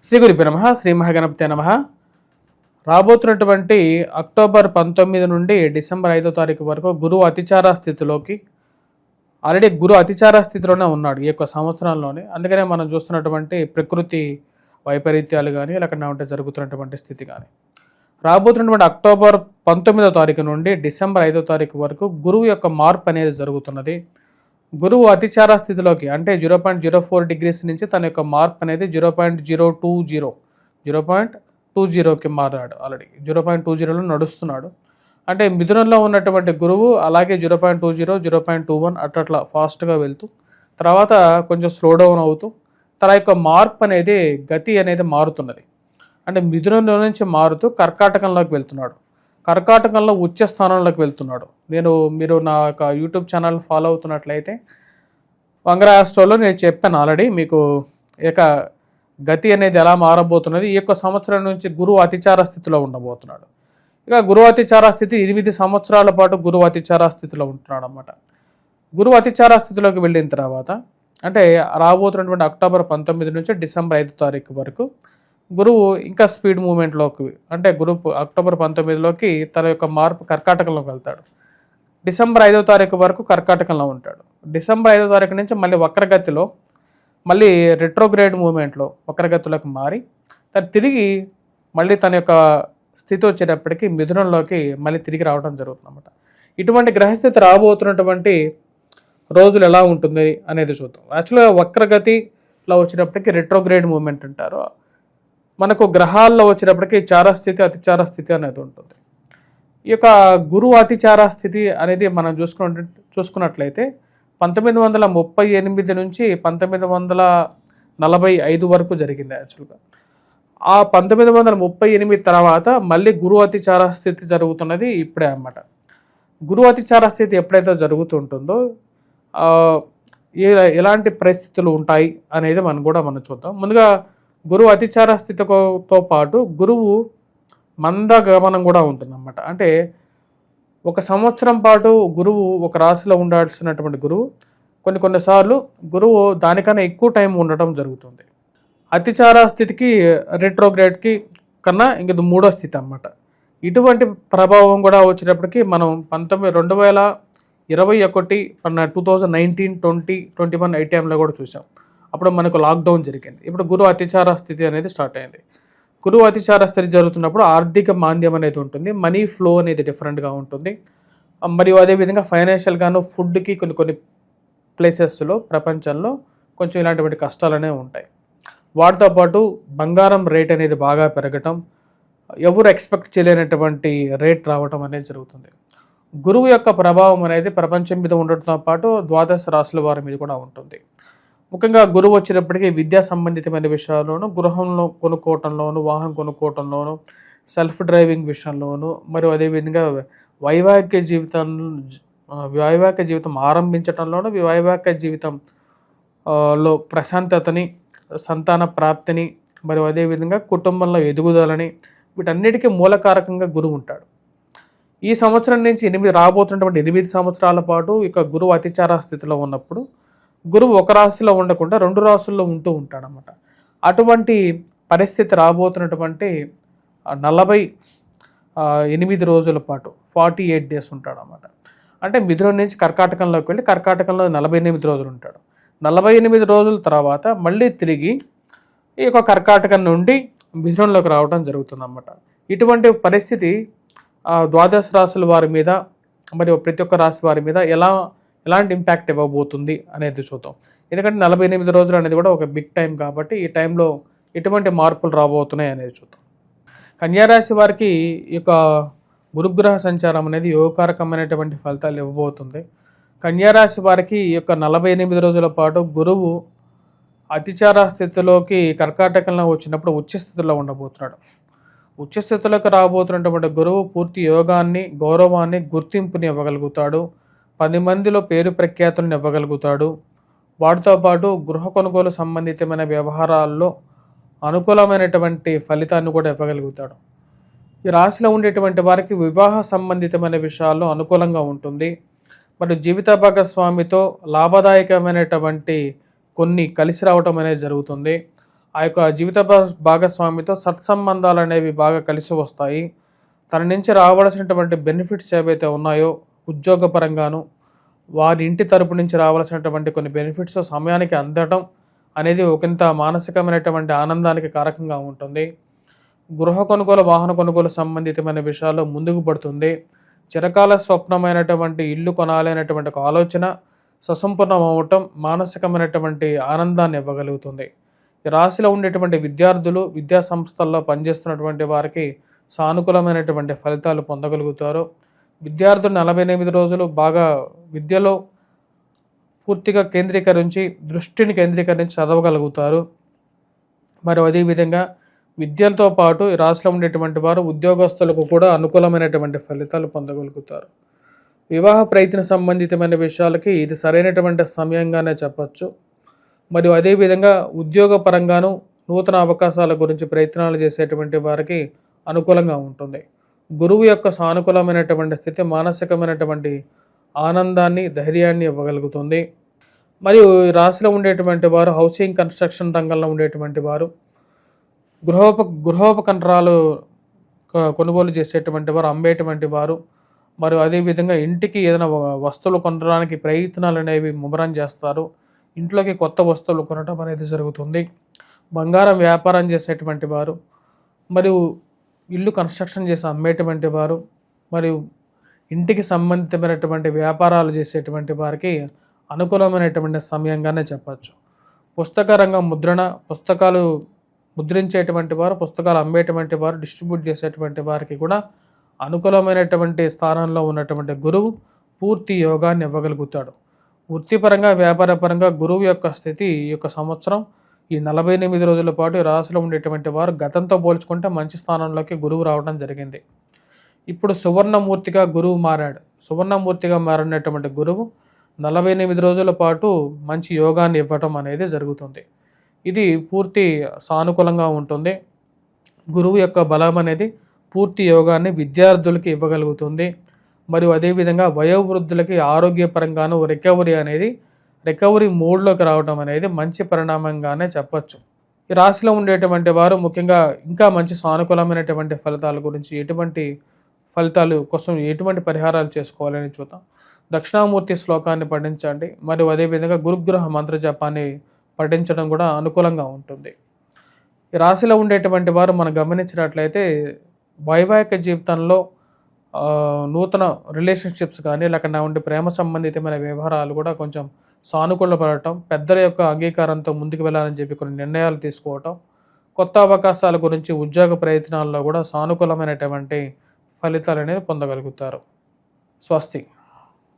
శ్రీ గురుభ్యో నమః. శ్రీ మహాగణపతే నమః. రాబోతున్నటువంటి అక్టోబర్ 19 నుండి డిసెంబర్ 5వ తారీఖు వరకు గురువు అతిచార స్థితిలోకి ఆల్రెడీ గురు అతిచార స్థితిలోనే ఉన్నాడు ఈ యొక్క సంవత్సరంలోనే. అందుకనే మనం చూస్తున్నటువంటి ప్రకృతి వైపరీత్యాలు కానీ లేకుండా ఉంటే జరుగుతున్నటువంటి స్థితి కానీ రాబోతున్నటువంటి అక్టోబర్ 19వ తారీఖు నుండి డిసెంబర్ 5వ తారీఖు వరకు గురువు యొక్క మార్పు అనేది జరుగుతున్నది. గురువు అతిచార స్థితిలోకి అంటే 0.04 డిగ్రీస్ నుంచి తన యొక్క మార్పు అనేది 0.20కి మారాడు. ఆల్రెడీ 0.20లో నడుస్తున్నాడు. అంటే మిథునంలో ఉన్నటువంటి గురువు అలాగే 0.20 0.21 అట్లా ఫాస్ట్గా వెళ్తూ తర్వాత కొంచెం స్లో డౌన్ అవుతూ తన యొక్క మార్పు అనేది గతి అనేది మారుతున్నది. అంటే మిథునంలో నుంచి మారుతూ కర్కాటకంలోకి వెళ్తున్నాడు. కర్కాటకంలో ఉచ్చ స్థానంలోకి వెళ్తున్నాడు. మీరు నా యొక్క యూట్యూబ్ ఛానల్ ఫాలో అవుతున్నట్లయితే వంగర ఆస్ట్రోలో నేను చెప్పాను ఆల్రెడీ మీకు ఇక గతి అనేది ఎలా మారబోతున్నది. ఈ యొక్క సంవత్సరం నుంచి గురువు అతిచార స్థితిలో ఉండబోతున్నాడు. ఇక గురువు అతిచార స్థితి 8 సంవత్సరాల పాటు గురువు అతిచార స్థితిలో ఉంటున్నాడు అన్నమాట. గురువు అతిచార స్థితిలోకి వెళ్ళిన తర్వాత అంటే రాబోతున్నటువంటి అక్టోబర్ 19 నుంచి డిసెంబర్ 5వ తారీఖు వరకు గురువు ఇంకా స్పీడ్ మూమెంట్లోకి అంటే గురువు అక్టోబర్ 19లోకి తన యొక్క మార్పు కర్కాటకంలోకి వెళ్తాడు. డిసెంబర్ 5వ తారీఖు వరకు కర్కాటకంలో ఉంటాడు. డిసెంబర్ 5వ తారీఖు నుంచి మళ్ళీ వక్రగతిలో మళ్ళీ రెట్రోగ్రేడ్ మూమెంట్లో వక్రగతిలోకి మారి తిరిగి మళ్ళీ తన యొక్క స్థితి వచ్చేటప్పటికి మిథునంలోకి మళ్ళీ తిరిగి రావడం జరుగుతుంది అన్నమాట. ఇటువంటి గ్రహస్థితి రాబోతున్నటువంటి రోజులు ఎలా ఉంటుంది అనేది చూద్దాం. యాక్చువల్గా వక్రగతిలో వచ్చేటప్పటికి రెట్రోగ్రేడ్ మూమెంట్ అంటారు. మనకు గ్రహాల్లో వచ్చేటప్పటికి చారస్థితి అతిచార స్థితి అనేది ఉంటుంది. ఈ యొక్క గురువు అతిచార స్థితి అనేది మనం చూసుకున్నట్లయితే 1938 నుంచి 1945 వరకు జరిగింది. యాక్చువల్గా ఆ 1938 తర్వాత మళ్ళీ గురువు అతిచార స్థితి జరుగుతున్నది ఇప్పుడే అన్నమాట. గురువు అతిచార స్థితి ఎప్పుడైతే జరుగుతుంటుందో ఎలాంటి పరిస్థితులు ఉంటాయి అనేది మనం చూద్దాం. ముందుగా గురువు అతిచార స్థితితో పాటు గురువు మందగమనం కూడా ఉంటుందన్నమాట. అంటే ఒక సంవత్సరం పాటు గురువు ఒక రాశిలో ఉండాల్సినటువంటి గురువు కొన్నిసార్లు గురువు దానికన్నా ఎక్కువ టైం ఉండటం జరుగుతుంది. అతిచార స్థితికి రెట్రోగ్రేడ్కి కన్నా ఇంక మూడో స్థితి అన్నమాట. ఇటువంటి ప్రభావం కూడా వచ్చేటప్పటికి మనం 2021 2019 20 21 ఈ టైంలో కూడా చూసాం. అప్పుడు మనకు లాక్డౌన్ జరిగింది. ఇప్పుడు గురువు అతిచార స్థితి అనేది స్టార్ట్ అయింది. గురువు అతిచార స్థితి జరుగుతున్నప్పుడు ఆర్థిక మాంద్యం అనేది ఉంటుంది. మనీ ఫ్లో అనేది డిఫరెంట్గా ఉంటుంది. మరియు అదేవిధంగా ఫైనాన్షియల్గాను ఫుడ్కి కొన్ని ప్లేసెస్లో ప్రపంచంలో కొంచెం ఇలాంటి కష్టాలు అనేవి ఉంటాయి. వాటితో పాటు బంగారం రేట్ అనేది బాగా పెరగటం, ఎవరు ఎక్స్పెక్ట్ చేయలేనటువంటి రేట్ రావటం అనేది జరుగుతుంది. గురువు యొక్క ప్రభావం అనేది ప్రపంచం మీద ఉండటంతో పాటు ద్వాదశ రాశుల వారి మీద కూడా ఉంటుంది. ముఖ్యంగా గురువు వచ్చేటప్పటికీ విద్యా సంబంధితమైన విషయాల్లోనూ, గృహంలో కొనుక్కోవటంలోను, వాహనం కొనుక్కోవటంలో, సెల్ఫ్ డ్రైవింగ్ విషయంలోనూ, మరియు అదేవిధంగా వైవాహిక జీవితం ఆరంభించటంలోనూ, వైవాహిక జీవితంలో ప్రశాంతతని, సంతాన ప్రాప్తిని, మరియు అదేవిధంగా కుటుంబంలో ఎదుగుదలని వీటన్నిటికీ మూలకారకంగా గురువు ఉంటాడు. ఈ సంవత్సరం నుంచి రాబోతున్నటువంటి 8 సంవత్సరాల పాటు ఇక గురువు అతిచార స్థితిలో ఉన్నప్పుడు గురువు ఒక రాశిలో ఉండకుండా 2 రాశుల్లో ఉంటూ ఉంటాడనమాట. అటువంటి పరిస్థితి రాబోతున్నటువంటి 48 రోజుల పాటు 48 డేస్ ఉంటాడనమాట. అంటే మిథునం నుంచి కర్కాటకంలోకి వెళ్ళి కర్కాటకంలో 48 రోజులు ఉంటాడు. 48 రోజుల తర్వాత మళ్ళీ తిరిగి ఈ యొక్క కర్కాటకం నుండి మిథునంలోకి రావడం జరుగుతుందన్నమాట. ఇటువంటి పరిస్థితి ద్వాదశ రాశుల వారి మీద మరియు ప్రతి ఒక్క రాశి వారి మీద ఎలాంటి ఇంపాక్ట్ ఇవ్వబోతుంది అనేది చూద్దాం. ఎందుకంటే 48 రోజులు అనేది కూడా ఒక బిగ్ టైం కాబట్టి ఈ టైంలో ఎటువంటి మార్పులు రాబోతున్నాయి అనేది చూద్దాం. కన్యారాశి వారికి ఈ యొక్క గురుగ్రహ సంచారం అనేది యోగకారకమైనటువంటి ఫలితాలు ఇవ్వబోతుంది. కన్యారాశి వారికి ఈ యొక్క 48 రోజుల పాటు గురువు అతిచార స్థితిలోకి కర్కాటకంలో వచ్చినప్పుడు ఉచ్చస్థితిలో ఉండబోతున్నాడు. ఉచ్చస్థితిలోకి రాబోతున్నటువంటి గురువు పూర్తి యోగాన్ని, గౌరవాన్ని, గుర్తింపుని ఇవ్వగలుగుతాడు. 10 మందిలో పేరు ప్రఖ్యాతులను ఇవ్వగలుగుతాడు. వాటితో పాటు గృహ కొనుగోలు సంబంధితమైన వ్యవహారాల్లో అనుకూలమైనటువంటి ఫలితాన్ని కూడా ఇవ్వగలుగుతాడు. ఈ రాశిలో ఉండేటువంటి వారికి వివాహ సంబంధితమైన విషయాల్లో అనుకూలంగా ఉంటుంది. మరియు జీవిత భాగస్వామితో లాభదాయకమైనటువంటి కొన్ని కలిసి రావటం అనేది జరుగుతుంది. ఆ యొక్క జీవిత భాగస్వామితో సత్సంబంధాలు అనేవి బాగా కలిసి వస్తాయి. తన నుంచి రావాల్సినటువంటి బెనిఫిట్స్ ఏవైతే ఉన్నాయో ఉద్యోగపరంగాను, వారి ఇంటి తరపు నుంచి రావాల్సినటువంటి కొన్ని బెనిఫిట్స్ సమయానికి అందడం అనేది ఒకంత మానసికమైనటువంటి ఆనందానికి కారకంగా ఉంటుంది. గృహ కొనుగోలు, వాహన కొనుగోలు సంబంధితమైన విషయాల్లో ముందుకు పడుతుంది. చిరకాల స్వప్నమైనటువంటి ఇల్లు కొనాలి అనేటువంటి ఒక ఆలోచన ససంపూర్ణం అవ్వటం మానసికమైనటువంటి ఆనందాన్ని ఇవ్వగలుగుతుంది. ఈ రాశిలో ఉండేటువంటి విద్యార్థులు, విద్యా సంస్థల్లో పనిచేస్తున్నటువంటి వారికి సానుకూలమైనటువంటి ఫలితాలు పొందగలుగుతారు. విద్యార్థులు 48 రోజులు బాగా విద్యలో పూర్తిగా దృష్టిని కేంద్రీకరించి చదవగలుగుతారు. మరి అదేవిధంగా విద్యలతో పాటు ఈ రాశిలో ఉండేటువంటి వారు ఉద్యోగస్తులకు కూడా అనుకూలమైనటువంటి ఫలితాలు పొందగలుగుతారు. వివాహ ప్రయత్న సంబంధితమైన విషయాలకి ఇది సరైనటువంటి సమయంగానే చెప్పచ్చు. మరియు అదేవిధంగా ఉద్యోగపరంగాను నూతన అవకాశాల గురించి ప్రయత్నాలు చేసేటువంటి వారికి అనుకూలంగా ఉంటుంది. గురువు యొక్క సానుకూలమైనటువంటి స్థితి మానసికమైనటువంటి ఆనందాన్ని, ధైర్యాన్ని ఇవ్వగలుగుతుంది. మరియు రాశిలో ఉండేటువంటి వారు హౌసింగ్ కన్స్ట్రక్షన్ రంగంలో ఉండేటువంటి వారు, గృహోపకరణాలు కొనుగోలు చేసేటువంటి వారు, అమ్మేటువంటి వారు, మరియు అదేవిధంగా ఇంటికి ఏదైనా వస్తువులు కొనడానికి ప్రయత్నాలు అనేవి ముమ్మరం చేస్తారు. ఇంట్లోకి కొత్త వస్తువులు కొనడం అనేది జరుగుతుంది. బంగారం వ్యాపారం చేసేటువంటి వారు, మరియు ఇల్లు కన్స్ట్రక్షన్ చేసి అమ్మేటువంటి వారు, మరియు ఇంటికి సంబంధితమైనటువంటి వ్యాపారాలు చేసేటువంటి వారికి అనుకూలమైనటువంటి సమయంగానే చెప్పచ్చు. పుస్తక రంగం, ముద్రణ, పుస్తకాలు ముద్రించేటువంటి వారు, పుస్తకాలు అమ్మేటువంటి వారు, డిస్ట్రిబ్యూట్ చేసేటువంటి వారికి కూడా అనుకూలమైనటువంటి స్థానంలో ఉన్నటువంటి గురువు పూర్తి యోగాన్ని ఇవ్వగలుగుతాడు. వృత్తిపరంగా, వ్యాపారపరంగా గురువు యొక్క స్థితి ఈ యొక్క సంవత్సరం ఈ 48 రోజుల పాటు రాశిలో ఉండేటువంటి వారు గతంతో పోల్చుకుంటే మంచి స్థానంలోకి గురువు రావడం జరిగింది. ఇప్పుడు సువర్ణమూర్తిగా గురువు మారాడు. సువర్ణమూర్తిగా మారినటువంటి గురువు 48 రోజుల పాటు మంచి యోగాన్ని ఇవ్వటం అనేది జరుగుతుంది. ఇది పూర్తి సానుకూలంగా ఉంటుంది. గురువు యొక్క బలం అనేది పూర్తి యోగాన్ని విద్యార్థులకి ఇవ్వగలుగుతుంది. మరియు అదేవిధంగా వయోవృద్ధులకి ఆరోగ్యపరంగాను రికవరీ మోడ్లోకి రావడం అనేది మంచి పరిణామంగానే చెప్పచ్చు. ఈ రాశిలో ఉండేటువంటి వారు ముఖ్యంగా ఇంకా మంచి సానుకూలమైనటువంటి ఫలితాల గురించి, ఎటువంటి ఫలితాలు కోసం ఎటువంటి పరిహారాలు చేసుకోవాలని చూద్దాం. దక్షిణామూర్తి శ్లోకాన్ని పఠించండి. మరియు అదేవిధంగా గురుగ్రహ మంత్ర జపాన్ని పఠించడం కూడా అనుకూలంగా ఉంటుంది. ఈ రాశిలో ఉండేటువంటి వారు మనం గమనించినట్లయితే వైవాహిక జీవితంలో నూతన రిలేషన్షిప్స్ కానీ, లేకుండా ఉండే ప్రేమ సంబంధితమైన వ్యవహారాలు కూడా కొంచెం సానుకూలపడటం, పెద్దల యొక్క అంగీకారంతో ముందుకు వెళ్ళాలని చెప్పి కొన్ని నిర్ణయాలు తీసుకోవటం, కొత్త అవకాశాల గురించి ఉద్యోగ ప్రయత్నాల్లో కూడా సానుకూలమైనటువంటి ఫలితాలు అనేది పొందగలుగుతారు. స్వస్తి.